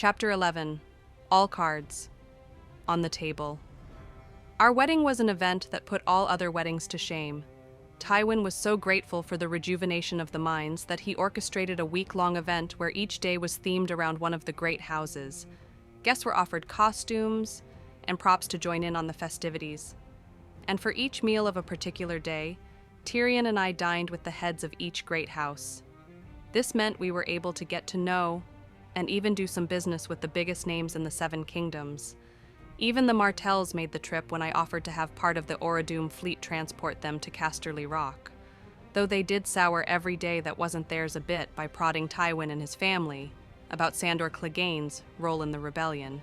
Chapter 11. All cards. On the table. Our wedding was an event that put all other weddings to shame. Tywin was so grateful for the rejuvenation of the mines that he orchestrated a week-long event where each day was themed around one of the great houses. Guests were offered costumes and props to join in on the festivities. And for each meal of a particular day, Tyrion and I dined with the heads of each great house. This meant we were able to get to know and even do some business with the biggest names in the Seven Kingdoms. Even the Martells made the trip when I offered to have part of the Oradoom fleet transport them to Casterly Rock, though they did sour every day that wasn't theirs a bit by prodding Tywin and his family about Sandor Clegane's role in the rebellion.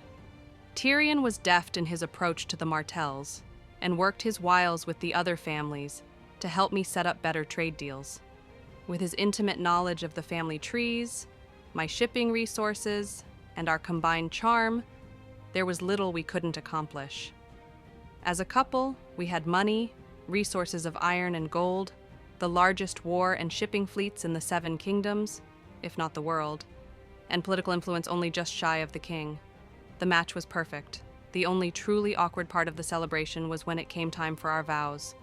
Tyrion was deft in his approach to the Martells and worked his wiles with the other families to help me set up better trade deals. With his intimate knowledge of the family trees, my shipping resources, and our combined charm, there was little we couldn't accomplish. As a couple, we had money, resources of iron and gold, the largest war and shipping fleets in the Seven Kingdoms, if not the world, and political influence only just shy of the king. The match was perfect. The only truly awkward part of the celebration was when it came time for our vows.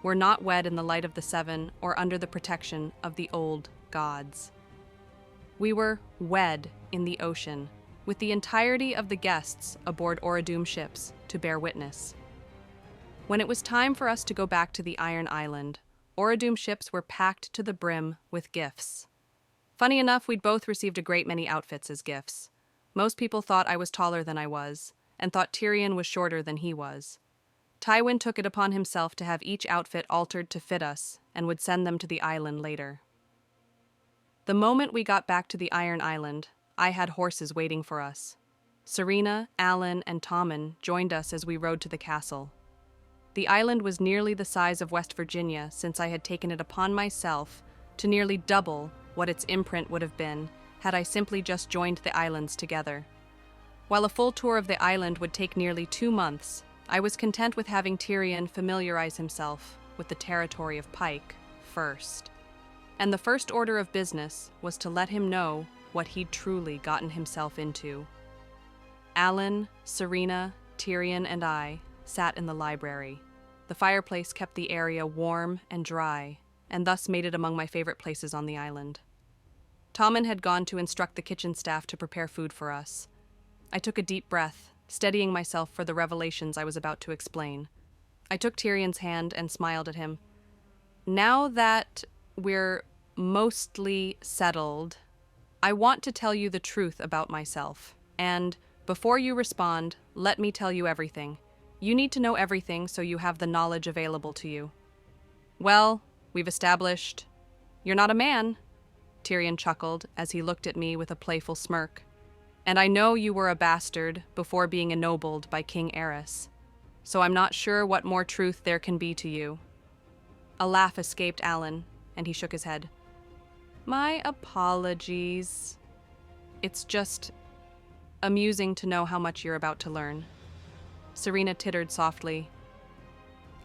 We're not wed in the light of the Seven or under the protection of the old gods. We were wed in the ocean, with the entirety of the guests aboard Oradoom ships to bear witness. When it was time for us to go back to the Iron Island, Oradoom ships were packed to the brim with gifts. Funny enough, we'd both received a great many outfits as gifts. Most people thought I was taller than I was, and thought Tyrion was shorter than he was. Tywin took it upon himself to have each outfit altered to fit us, and would send them to the island later. The moment we got back to the Iron Island, I had horses waiting for us. Serena, Alan, and Tommen joined us as we rode to the castle. The island was nearly the size of West Virginia, since I had taken it upon myself to nearly double what its imprint would have been had I simply just joined the islands together. While a full tour of the island would take nearly 2 months, I was content with having Tyrion familiarize himself with the territory of Pike first. And the first order of business was to let him know what he'd truly gotten himself into. Alan, Serena, Tyrion, and I sat in the library. The fireplace kept the area warm and dry, and thus made it among my favorite places on the island. Tommen had gone to instruct the kitchen staff to prepare food for us. I took a deep breath, steadying myself for the revelations I was about to explain. I took Tyrion's hand and smiled at him. Now that we're mostly settled, I want to tell you the truth about myself. And before you respond, let me tell you everything. You need to know everything so you have the knowledge available to you. Well, we've established you're not a man, Tyrion chuckled as he looked at me with a playful smirk. And I know you were a bastard before being ennobled by King Aerys. So I'm not sure what more truth there can be to you. A laugh escaped Alan, and he shook his head. My apologies. It's just amusing to know how much you're about to learn. Serena tittered softly.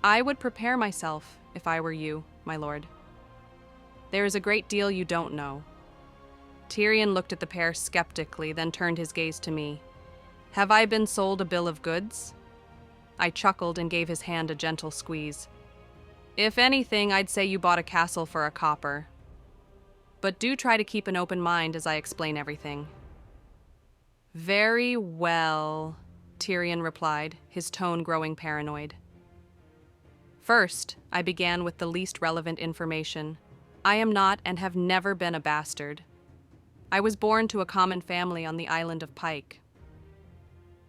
I would prepare myself if I were you, my lord. There is a great deal you don't know. Tyrion looked at the pair skeptically, then turned his gaze to me. Have I been sold a bill of goods? I chuckled and gave his hand a gentle squeeze. If anything, I'd say you bought a castle for a copper. But do try to keep an open mind as I explain everything. Very well, Tyrion replied, his tone growing paranoid. First, I began with the least relevant information. I am not and have never been a bastard. I was born to a common family on the island of Pike.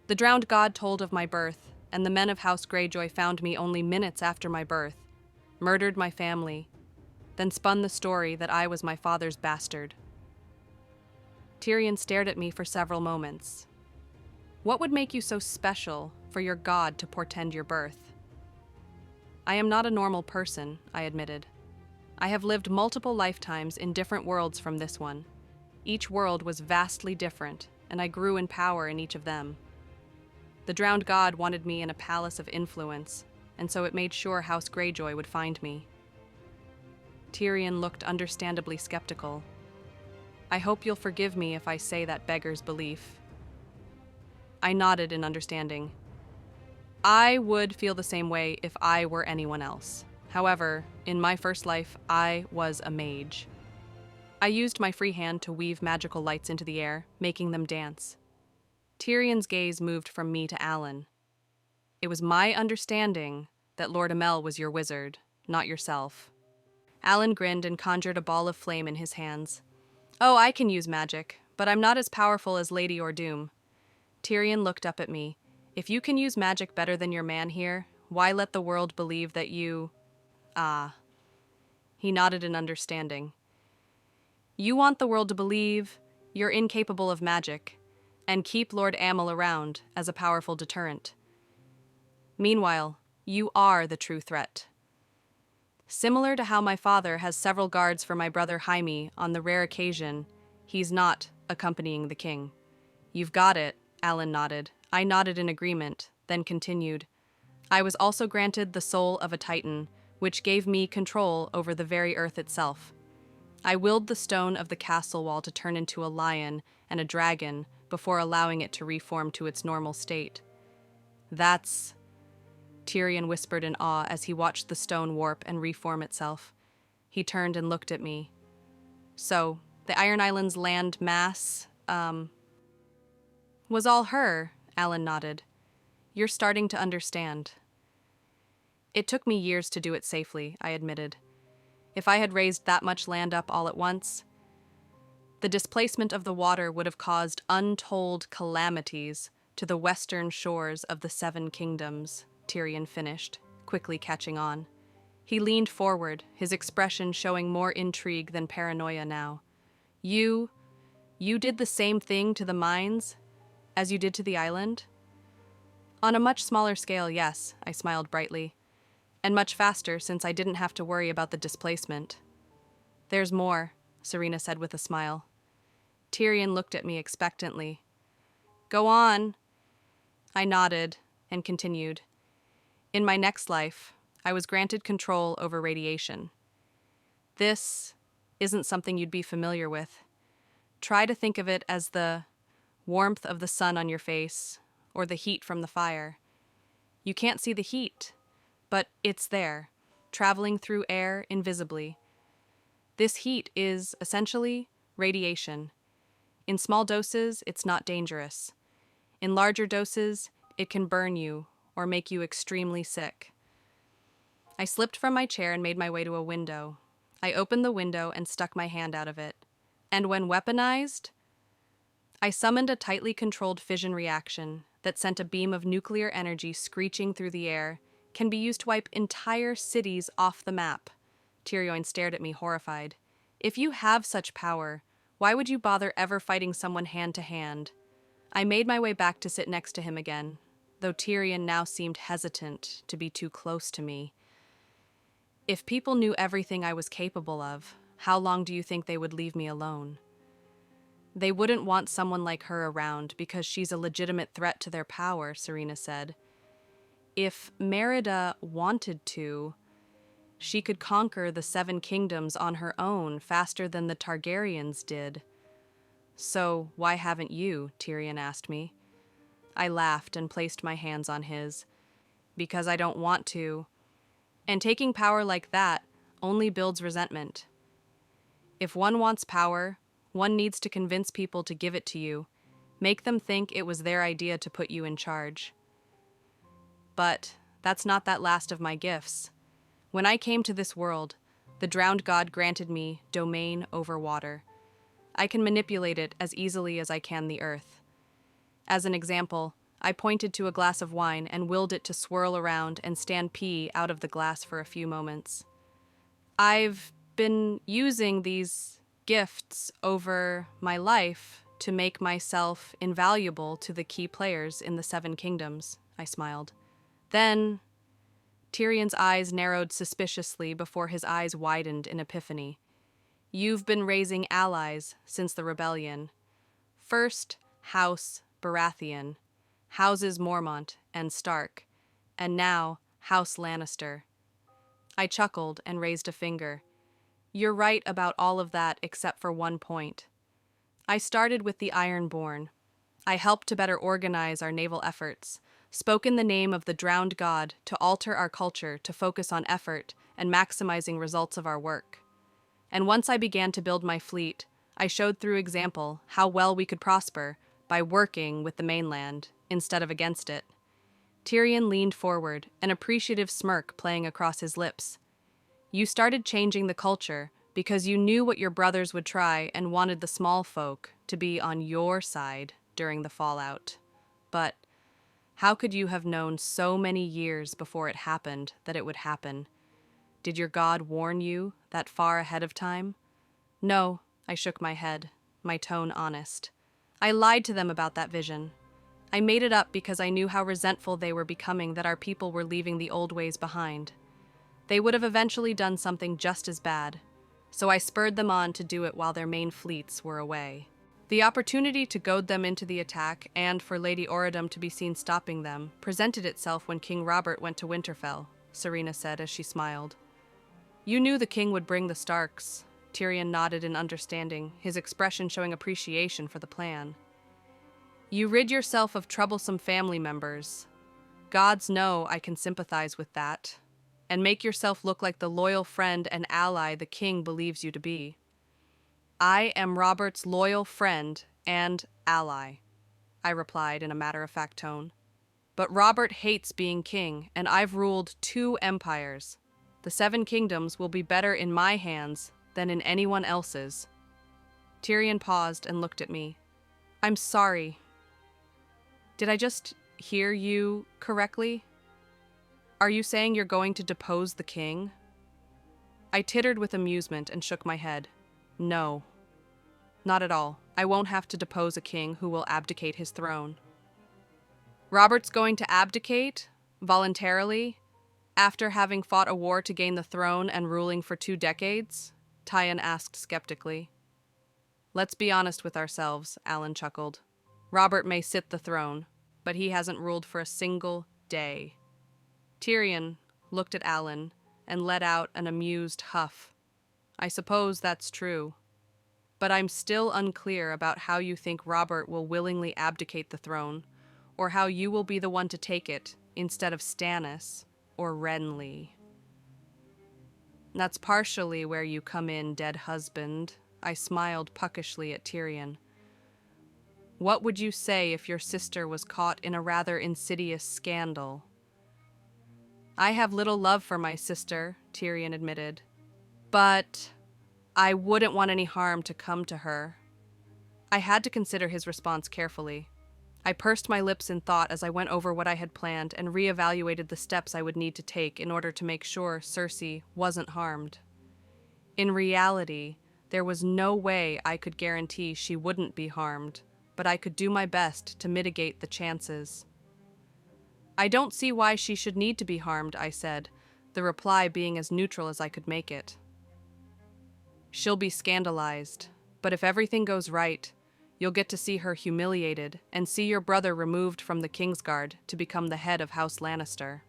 The drowned god told of my birth, and the men of House Greyjoy found me only minutes after my birth, murdered my family, then spun the story that I was my father's bastard. Tyrion stared at me for several moments. What would make you so special for your god to portend your birth? I am not a normal person, I admitted. I have lived multiple lifetimes in different worlds from this one. Each world was vastly different, and I grew in power in each of them. The drowned god wanted me in a palace of influence, and so it made sure House Greyjoy would find me. Tyrion looked understandably skeptical. I hope you'll forgive me if I say that beggars belief. I nodded in understanding. I would feel the same way if I were anyone else. However, in my first life, I was a mage. I used my free hand to weave magical lights into the air, making them dance. Tyrion's gaze moved from me to Alan. It was my understanding that Lord Amel was your wizard, not yourself. Alan grinned and conjured a ball of flame in his hands. Oh, I can use magic, but I'm not as powerful as Lady Ordoom. Tyrion looked up at me. If you can use magic better than your man here, why let the world believe that you... Ah. He nodded in understanding. You want the world to believe you're incapable of magic, and keep Lord Amel around as a powerful deterrent. Meanwhile, you are the true threat. Similar to how my father has several guards for my brother Jaime on the rare occasion he's not accompanying the king. You've got it, Alan nodded. I nodded in agreement, then continued. I was also granted the soul of a Titan, which gave me control over the very earth itself. I willed the stone of the castle wall to turn into a lion and a dragon before allowing it to reform to its normal state. That's... Tyrion whispered in awe as he watched the stone warp and reform itself. He turned and looked at me. So, the Iron Islands land mass, was all her, Alan nodded. You're starting to understand. It took me years to do it safely, I admitted. If I had raised that much land up all at once, the displacement of the water would have caused untold calamities to the western shores of the Seven Kingdoms, Tyrion finished, quickly catching on. He leaned forward, his expression showing more intrigue than paranoia now. You did the same thing to the mines as you did to the island? On a much smaller scale, yes, I smiled brightly. And much faster since I didn't have to worry about the displacement. There's more, Serena said with a smile. Tyrion looked at me expectantly. Go on. I nodded and continued. In my next life, I was granted control over radiation. This isn't something you'd be familiar with. Try to think of it as the warmth of the sun on your face or the heat from the fire. You can't see the heat, but it's there, traveling through air invisibly. This heat is, essentially, radiation. In small doses, it's not dangerous. In larger doses, it can burn you or make you extremely sick. I slipped from my chair and made my way to a window. I opened the window and stuck my hand out of it. And when weaponized, I summoned a tightly controlled fission reaction that sent a beam of nuclear energy screeching through the air, can be used to wipe entire cities off the map. Tyrion stared at me horrified. If you have such power, why would you bother ever fighting someone hand to hand? I made my way back to sit next to him again, though Tyrion now seemed hesitant to be too close to me. If people knew everything I was capable of, how long do you think they would leave me alone? They wouldn't want someone like her around because she's a legitimate threat to their power, Serena said. If Merida wanted to, she could conquer the Seven Kingdoms on her own faster than the Targaryens did. So why haven't you? Tyrion asked me. I laughed and placed my hands on his. Because I don't want to. And taking power like that only builds resentment. If one wants power, one needs to convince people to give it to you, make them think it was their idea to put you in charge. But that's not that last of my gifts. When I came to this world, the drowned god granted me domain over water. I can manipulate it as easily as I can the earth. As an example, I pointed to a glass of wine and willed it to swirl around and stand pee out of the glass for a few moments. I've been using these gifts over my life to make myself invaluable to the key players in the Seven Kingdoms, I smiled. Then, Tyrion's eyes narrowed suspiciously before his eyes widened in epiphany. You've been raising allies since the rebellion. First, House Baratheon, Houses Mormont and Stark, and now House Lannister. I chuckled and raised a finger. You're right about all of that except for one point. I started with the Ironborn. I helped to better organize our naval efforts, spoke in the name of the drowned god to alter our culture to focus on effort and maximizing results of our work. And once I began to build my fleet, I showed through example how well we could prosper by working with the mainland instead of against it. Tyrion leaned forward, an appreciative smirk playing across his lips. You started changing the culture because you knew what your brothers would try and wanted the small folk to be on your side during the fallout. But how could you have known so many years before it happened that it would happen? Did your god warn you that far ahead of time? No, I shook my head, my tone honest. I lied to them about that vision. I made it up because I knew how resentful they were becoming that our people were leaving the old ways behind. They would have eventually done something just as bad, so I spurred them on to do it while their main fleets were away. The opportunity to goad them into the attack and for Lady Oradum to be seen stopping them presented itself when King Robert went to Winterfell, Serena said as she smiled. You knew the king would bring the Starks. Tyrion nodded in understanding, his expression showing appreciation for the plan. You rid yourself of troublesome family members. Gods know I can sympathize with that. And make yourself look like the loyal friend and ally the king believes you to be. I am Robert's loyal friend and ally, I replied in a matter-of-fact tone. But Robert hates being king, and I've ruled 2 empires. The 7 kingdoms will be better in my hands than in anyone else's. Tyrion paused and looked at me. I'm sorry. Did I just hear you correctly? Are you saying you're going to depose the king? I tittered with amusement and shook my head. No. Not at all. I won't have to depose a king who will abdicate his throne. Robert's going to abdicate? Voluntarily? After having fought a war to gain the throne and ruling for 2 decades? Tywin asked skeptically. Let's be honest with ourselves, Alan chuckled. Robert may sit the throne, but he hasn't ruled for a single day. Tyrion looked at Alan and let out an amused huff. I suppose that's true. But I'm still unclear about how you think Robert will willingly abdicate the throne, or how you will be the one to take it instead of Stannis or Renly. That's partially where you come in, dead husband. I smiled puckishly at Tyrion. What would you say if your sister was caught in a rather insidious scandal? I have little love for my sister, Tyrion admitted. But I wouldn't want any harm to come to her. I had to consider his response carefully. I pursed my lips in thought as I went over what I had planned and reevaluated the steps I would need to take in order to make sure Cersei wasn't harmed. In reality, there was no way I could guarantee she wouldn't be harmed, but I could do my best to mitigate the chances. I don't see why she should need to be harmed, I said, the reply being as neutral as I could make it. She'll be scandalized, but if everything goes right, you'll get to see her humiliated and see your brother removed from the Kingsguard to become the head of House Lannister.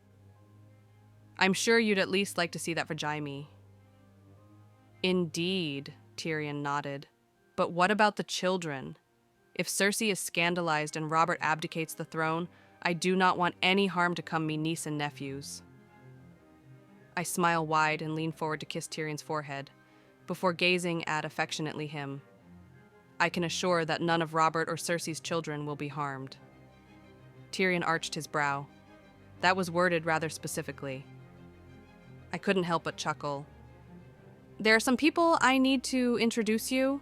I'm sure you'd at least like to see that for Jaime. Indeed, Tyrion nodded. But what about the children? If Cersei is scandalized and Robert abdicates the throne, I do not want any harm to come me niece and nephews. I smile wide and lean forward to kiss Tyrion's forehead, before gazing at affectionately him. I can assure that none of Robert or Cersei's children will be harmed. Tyrion arched his brow. That was worded rather specifically. I couldn't help but chuckle. There are some people I need to introduce you.